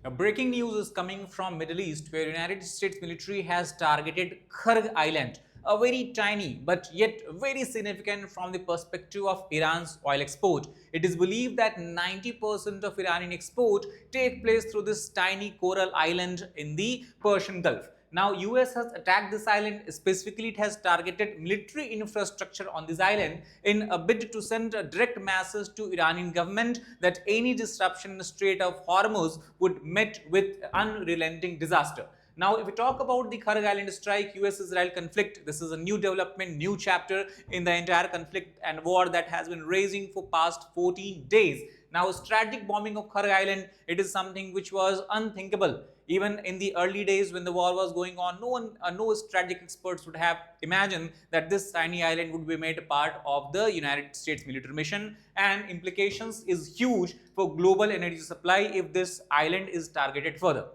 Now, breaking news is coming from Middle East, where United States military has targeted Kharg Island, a very tiny but yet very significant from the perspective of Iran's oil export. It is believed that 90% of Iranian export take place through this tiny coral island in the Persian Gulf. Now, US has attacked this island. Specifically, it has targeted military infrastructure on this island in a bid to send a direct message to Iranian government that any disruption in the Strait of Hormuz would met with unrelenting disaster. Now, if we talk about the Kharg Island strike, US-Israel conflict, this is a new development, new chapter in the entire conflict and war that has been raging for past 14 days. Now, strategic bombing of Kharg Island, it is something which was unthinkable. Even in the early days when the war was going on, no strategic experts would have imagined that this tiny island would be made a part of the United States military mission, and implications is huge for global energy supply if this island is targeted further.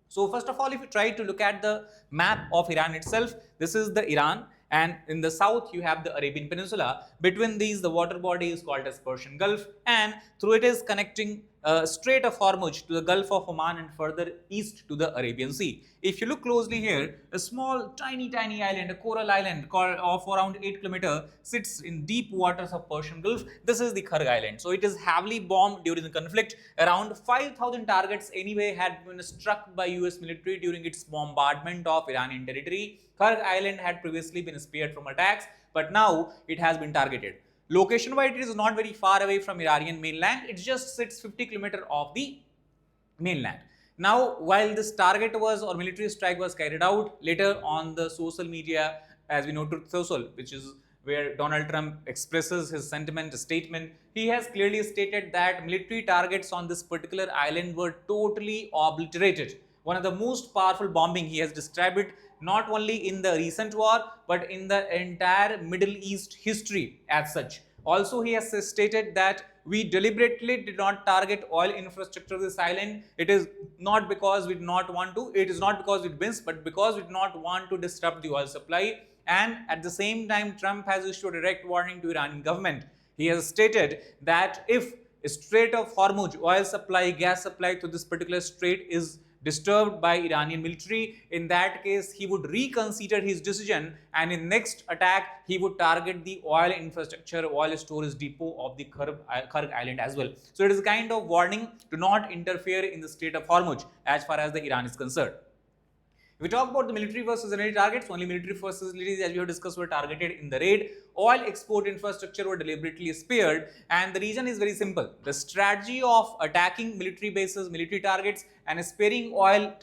So first of all, if you try to look at the map of Iran itself, this is the Iran, and in the south you have the Arabian Peninsula. Between these, the water body is called as Persian Gulf, and through it is connecting Strait of Hormuz to the Gulf of Oman and further east to the Arabian Sea. If you look closely here, a small tiny island, a coral island called of around 8 km sits in deep waters of Persian Gulf. This is the Kharg Island. So it is heavily bombed during the conflict. Around 5,000 targets anyway had been struck by US military during its bombardment of Iranian territory. Kharg Island had previously been spared from attacks, but now it has been targeted. Location-wise, it is not very far away from Iranian mainland. It just sits 50 km off the mainland. Now, while this target was or military strike was carried out, later on the social media, as we know, Truth Social, which is where Donald Trump expresses his sentiment, statement, he has clearly stated that military targets on this particular island were totally obliterated. One of the most powerful bombing, he has described it not only in the recent war, but in the entire Middle East history as such. Also, he has stated that we deliberately did not target oil infrastructure of this island. It is not because we did not want to, it is not because it wins, but because we did not want to disrupt the oil supply. And at the same time, Trump has issued a direct warning to Iranian government. He has stated that if Strait of Hormuz oil supply, gas supply to this particular strait is disturbed by Iranian military, in that case he would reconsider his decision, and in next attack he would target the oil infrastructure, oil storage depot of the Kharg Island as well. So it is a kind of warning to not interfere in the Strait of Hormuz as far as the Iran is concerned. If we talk about the military versus energy targets, only military facilities, as we have discussed, were targeted in the raid. Oil export infrastructure were deliberately spared, and the reason is very simple. The strategy of attacking military bases, military targets, and sparing oil,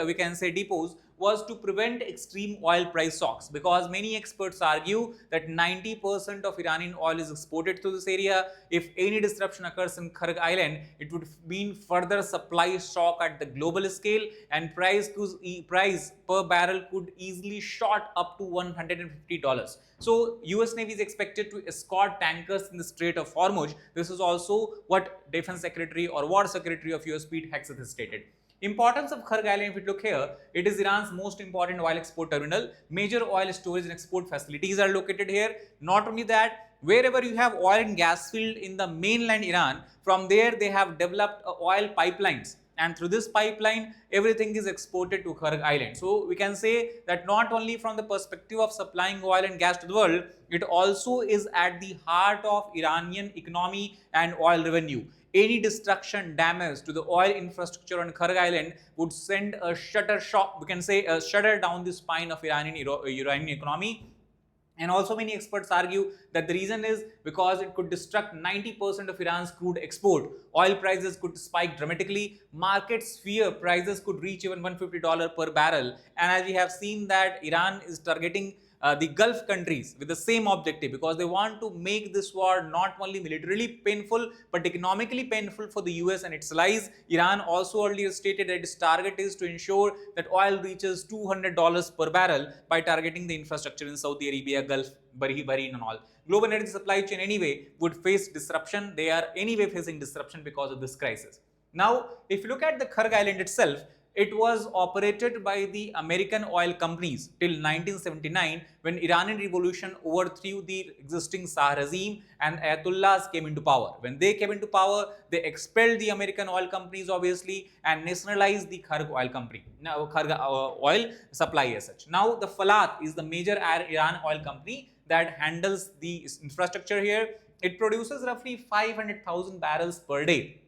we can say, depots was to prevent extreme oil price shocks, because many experts argue that 90% of Iranian oil is exported to this area. If any disruption occurs in Kharg Island, it would mean further supply shock at the global scale, and price per barrel could easily shot up to $150. So US Navy is expected to escort tankers in the Strait of Hormuz. This is also what Defense Secretary or War Secretary of US Pete Hegseth has stated. Importance of Kharg Island, if we look here, it is Iran's most important oil export terminal. Major oil storage and export facilities are located here. Not only that, wherever you have oil and gas field in the mainland Iran, from there they have developed oil pipelines, and through this pipeline everything is exported to Kharg Island. So we can say that not only from the perspective of supplying oil and gas to the world, it also is at the heart of Iranian economy and oil revenue. Any destruction, damage to the oil infrastructure on Kharg Island would send a shutter shock, we can say a shudder down the spine of Iranian economy. And also many experts argue that the reason is because it could destruct 90% of Iran's crude export. Oil prices could spike dramatically. Markets fear prices could reach even $150 per barrel. And as we have seen that Iran is targeting the Gulf countries with the same objective, because they want to make this war not only militarily painful but economically painful for the US and its allies. Iran also earlier stated that its target is to ensure that oil reaches $200 per barrel by targeting the infrastructure in Saudi Arabia, Gulf, Bahrain and all. Global energy supply chain anyway would face disruption. They are anyway facing disruption because of this crisis. Now, if you look at the Kharg Island itself, it was operated by the American oil companies till 1979, when Iranian revolution overthrew the existing Shah regime and Ayatollahs came into power. When they came into power, they expelled the American oil companies obviously and nationalized the Kharg oil company. Now Kharg oil supply as such. Now the Falat is the major Iran oil company that handles the infrastructure here. It produces roughly 500,000 barrels per day.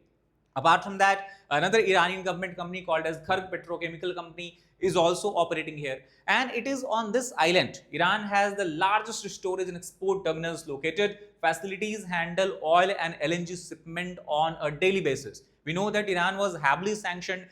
Apart from that, another Iranian government company called as Kharg Petrochemical Company is also operating here. And it is on this island. Iran has the largest storage and export terminals located. Facilities handle oil and LNG shipment on a daily basis. We know that Iran was heavily sanctioned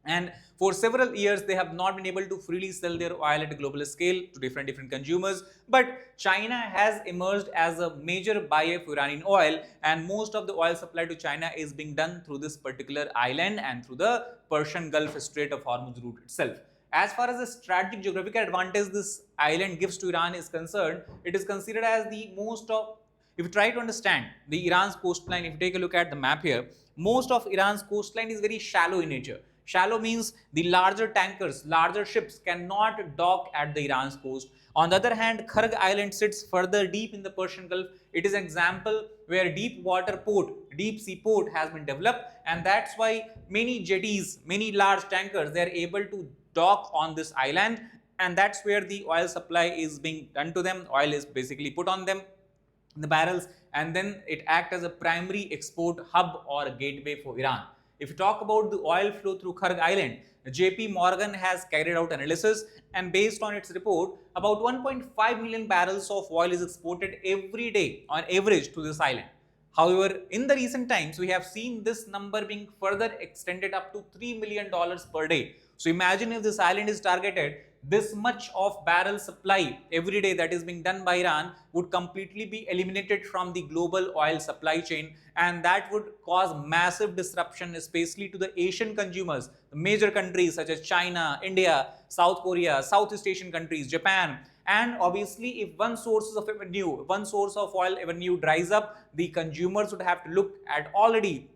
and for several years they have not been able to freely sell their oil at a global scale to different consumers. But China has emerged as a major buyer of Iranian oil, and most of the oil supply to China is being done through this particular island and through the Persian Gulf Strait of Hormuz route itself. As far as the strategic geographical advantage this island gives to Iran is concerned, it is considered as the most of, if you try to understand the Iran's coastline, if you take a look at the map here, most of Iran's coastline is very shallow in nature. Shallow means the larger tankers, larger ships cannot dock at the Iran's coast. On the other hand, Kharg Island sits further deep in the Persian Gulf. It is an example where deep water port, deep sea port has been developed, and that's why many jetties, many large tankers, they are able to dock on this island, and that's where the oil supply is being done to them. Oil is basically put on them, the barrels, and then it acts as a primary export hub or gateway for Iran. If you talk about the oil flow through Kharg Island, JP Morgan has carried out analysis, and based on its report, about 1.5 million barrels of oil is exported every day on average to this island. However, in the recent times, we have seen this number being further extended up to $3 million per day. So imagine if this island is targeted, this much of barrel supply every day that is being done by Iran would completely be eliminated from the global oil supply chain, and that would cause massive disruption, especially to the Asian consumers, the major countries such as China, India, South Korea, Southeast Asian countries, Japan. And obviously, if one source of oil revenue dries up, the consumers would have to look at already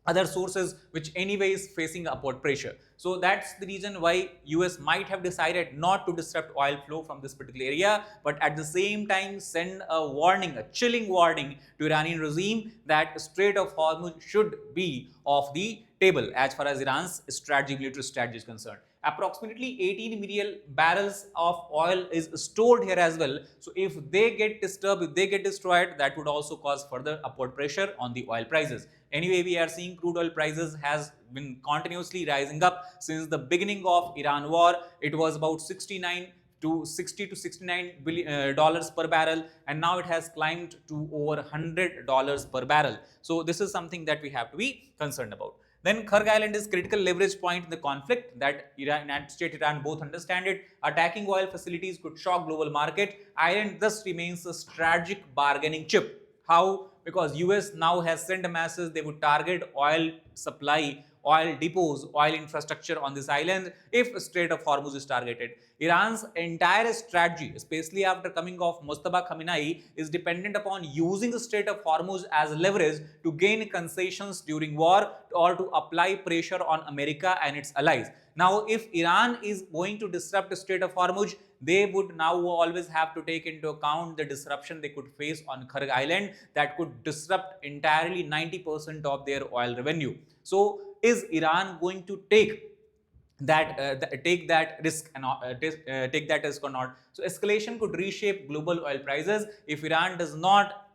other sources which anyway is facing upward pressure. So that's the reason why US might have decided not to disrupt oil flow from this particular area, but at the same time send a warning, a chilling warning to Iranian regime that Strait of Hormuz should be off the table as far as Iran's military strategy is concerned. Approximately 18 million barrels of oil is stored here as well. So if they get disturbed, if they get destroyed, that would also cause further upward pressure on the oil prices. Anyway, we are seeing crude oil prices has been continuously rising up since the beginning of Iran war. It was about $60 to $69 dollars per barrel, and now it has climbed to over $100 per barrel. So this is something that we have to be concerned about. Then Kharg Island is critical leverage point in the conflict that United States and Iran both understand it. Attacking oil facilities could shock global market. Island thus remains a strategic bargaining chip. How? Because US now has sent a message they would target oil supply, oil depots, oil infrastructure on this island if Strait of Hormuz is targeted. Iran's entire strategy, especially after coming off Mustafa Khamenei, is dependent upon using the Strait of Hormuz as leverage to gain concessions during war or to apply pressure on America and its allies. Now, if Iran is going to disrupt the Strait of Hormuz, they would now always have to take into account the disruption they could face on Kharg Island that could disrupt entirely 90% of their oil revenue. So, is Iran going to take that risk and take that risk or not? So, escalation could reshape global oil prices if Iran does not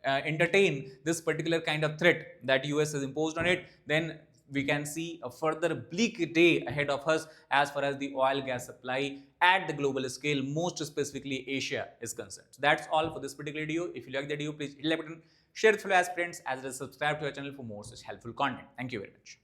entertain this particular kind of threat that US has imposed on it. Then we can see a further bleak day ahead of us as far as the oil gas supply at the global scale, most specifically Asia, is concerned. So that's all for this particular video. If you like the video, please hit the like button, share it with your friends, as well as subscribe to our channel for more such helpful content. Thank you very much.